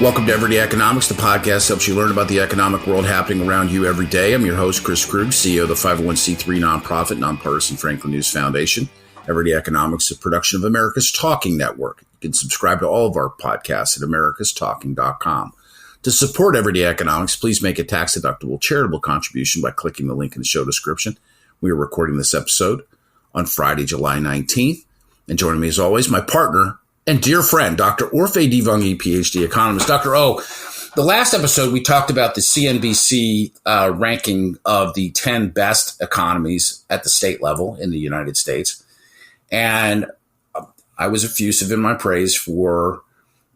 Welcome to Everyday Economics, the podcast that helps you learn about the economic world happening around you every day. I'm your host, Chris Krug, CEO of the 501c3 nonprofit, nonpartisan Franklin News Foundation. Everyday Economics is a production of America's Talking Network. You can subscribe to all of our podcasts at americastalking.com. To support Everyday Economics, please make a tax-deductible charitable contribution by clicking the link in the show description. We are recording this episode on Friday, July 19th. And joining me as always, my partner and dear friend, Dr. Orphe Divounguy, PhD economist. Dr. O, the last episode we talked about the CNBC ranking of the 10 best economies at the state level in the United States. And I was effusive in my praise for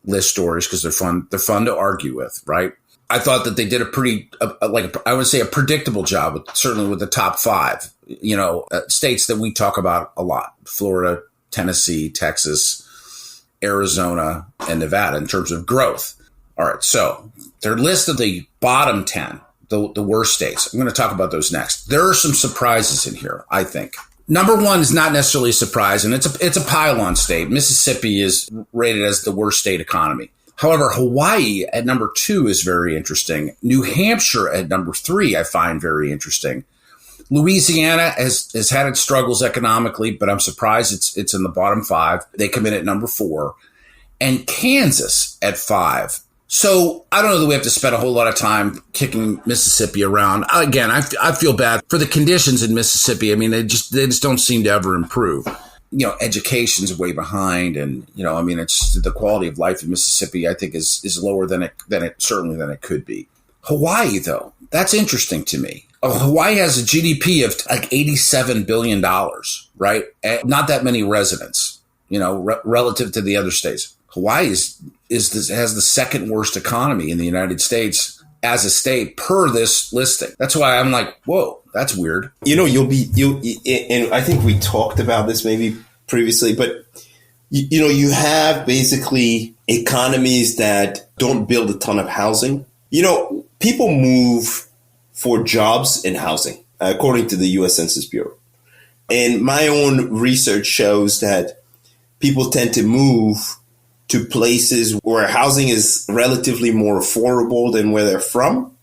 list stories because they're fun to argue with, right? I thought that they did a pretty, I would say a predictable job, certainly with the top five, states that we talk about a lot: Florida, Tennessee, Texas, Arizona, and Nevada in terms of growth. All right, so their list of the bottom 10, the worst states. I'm going to talk about those next. There are some surprises in here, I think. Number one is not necessarily a surprise, and it's a pile-on state. Mississippi is rated as the worst state economy. However, Hawaii at number 2 is very interesting. New Hampshire at number 3 I find very interesting. Louisiana has had its struggles economically, but I'm surprised it's in the bottom 5. They come in at number 4. And Kansas at 5. So I don't know that we have to spend a whole lot of time kicking Mississippi around. Again, I feel bad for the conditions in Mississippi. I mean, they just don't seem to ever improve. Education's way behind, and it's the quality of life in Mississippi, I think, is lower than it could be. Hawaii, though, that's interesting to me. Hawaii has a GDP of like $87 billion, right? Not that many residents, relative to the other states. Hawaii has the second worst economy in the United States as a state per this listing. That's why I'm like, whoa, that's weird. And I think we talked about this maybe previously, but you have basically economies that don't build a ton of housing. People move for jobs and housing, according to the U.S. Census Bureau. And my own research shows that people tend to move to places where housing is relatively more affordable than where they're from,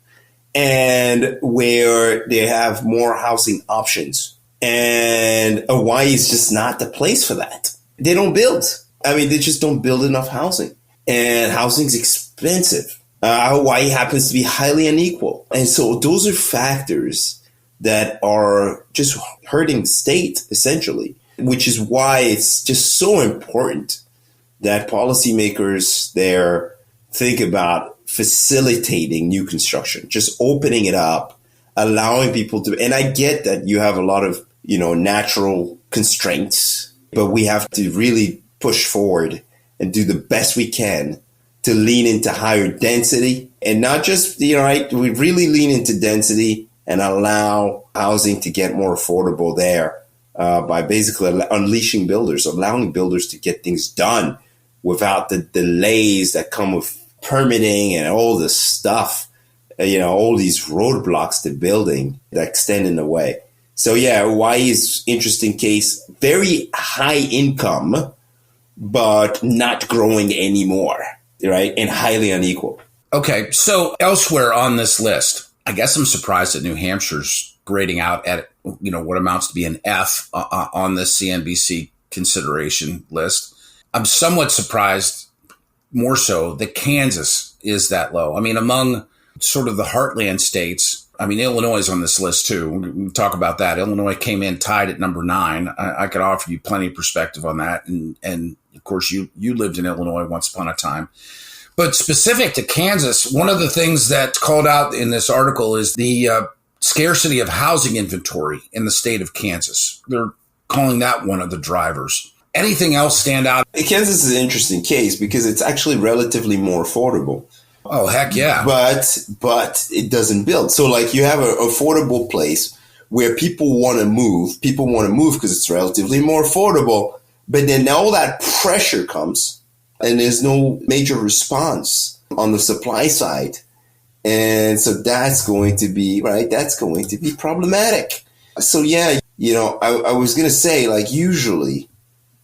and where they have more housing options. And Hawaii is just not the place for that. They don't build. They just don't build enough housing. And housing's expensive. Hawaii happens to be highly unequal. And so those are factors that are just hurting the state, essentially, which is why it's just so important that policymakers there think about facilitating new construction, just opening it up, allowing people to. And I get that you have a lot of, natural constraints, but we have to really push forward and do the best we can to lean into higher density, and not just, we really lean into density and allow housing to get more affordable there by basically unleashing builders, allowing builders to get things done without the delays that come with permitting and all this stuff, all these roadblocks to building that extend in the way. So yeah, Hawaii is interesting case, very high income, but not growing anymore. Right? And highly unequal. Okay. So elsewhere on this list, I guess I'm surprised that New Hampshire's grading out at, what amounts to be an F on the CNBC consideration list. I'm somewhat surprised, more so, that Kansas is that low. Among sort of the heartland states, Illinois is on this list too. We'll talk about that. Illinois came in tied at number 9. I could offer you plenty of perspective on that. And of course, you lived in Illinois once upon a time. But specific to Kansas, one of the things that's called out in this article is the scarcity of housing inventory in the state of Kansas. They're calling that one of the drivers. Anything else stand out? Kansas is an interesting case because it's actually relatively more affordable. Oh, heck yeah. But it doesn't build. So you have an affordable place where people want to move. People want to move because it's relatively more affordable. But then all that pressure comes and there's no major response on the supply side. And so that's going to be, right, that's going to be problematic. So yeah, I was going to say, usually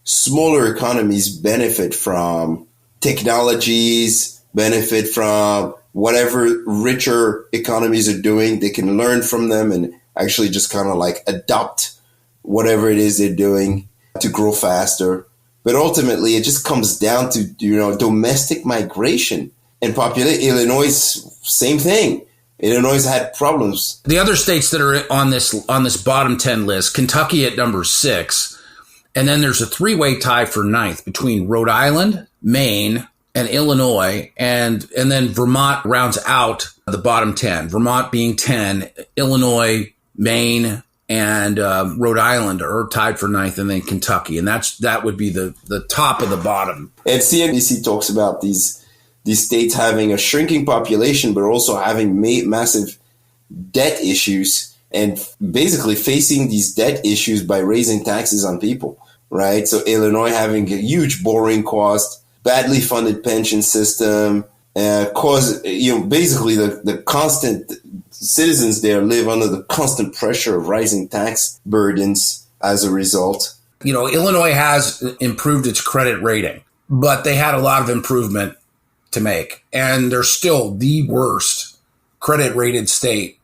smaller economies benefit from technologies, benefit from whatever richer economies are doing. They can learn from them and actually just kind of like adopt whatever it is they're doing to grow faster. But ultimately, it just comes down to, domestic migration and population. Illinois, same thing. Illinois had problems. The other states that are on this bottom 10 list, Kentucky at number 6, and then there's a 3-way tie for 9th between Rhode Island, Maine, and Illinois, and then Vermont rounds out the bottom 10. Vermont being 10, Illinois, Maine, and Rhode Island are tied for 9th, and then Kentucky, and that would be the top of the bottom. And CNBC talks about these states having a shrinking population, but also having massive debt issues, and basically facing these debt issues by raising taxes on people, right? So Illinois having a huge borrowing cost, badly funded pension system, basically the constant citizens there live under the constant pressure of rising tax burdens as a result. Illinois has improved its credit rating, but they had a lot of improvement to make, and they're still the worst credit rated state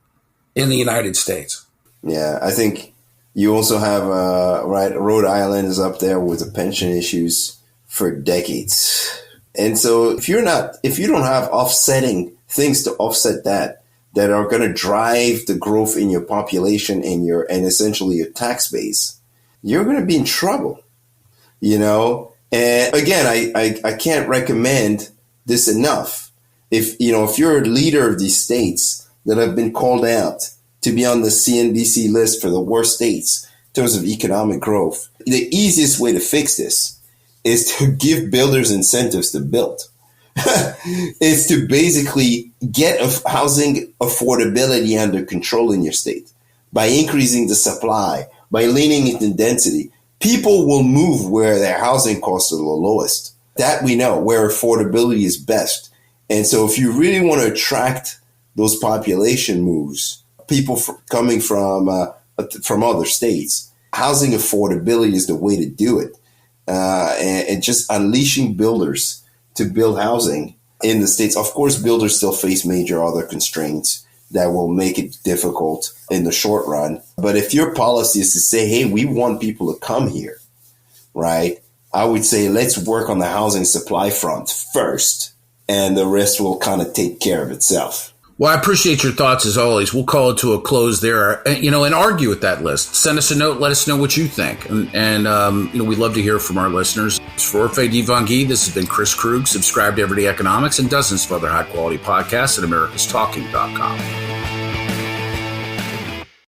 in the United States. Yeah, I think you also have Rhode Island is up there with the pension issues for decades. And so if you don't have offsetting things to offset that are going to drive the growth in your population and essentially your tax base, you're going to be in trouble, And again, I can't recommend this enough. If you're a leader of these states that have been called out to be on the CNBC list for the worst states in terms of economic growth, the easiest way to fix this is to give builders incentives to build. It's to basically get housing affordability under control in your state by increasing the supply, by leaning into density. People will move where their housing costs are the lowest. That we know, where affordability is best. And so if you really want to attract those population moves, people coming from other states, housing affordability is the way to do it. And just unleashing builders to build housing in the states. Of course, builders still face major other constraints that will make it difficult in the short run. But if your policy is to say, hey, we want people to come here, right? I would say let's work on the housing supply front first, and the rest will kind of take care of itself. Well, I appreciate your thoughts as always. We'll call it to a close there, and argue with that list. Send us a note. Let us know what you think. And we'd love to hear from our listeners. For Orphe Divounguy, this has been Chris Krug. Subscribe to Everyday Economics and dozens of other high-quality podcasts at americastalking.com.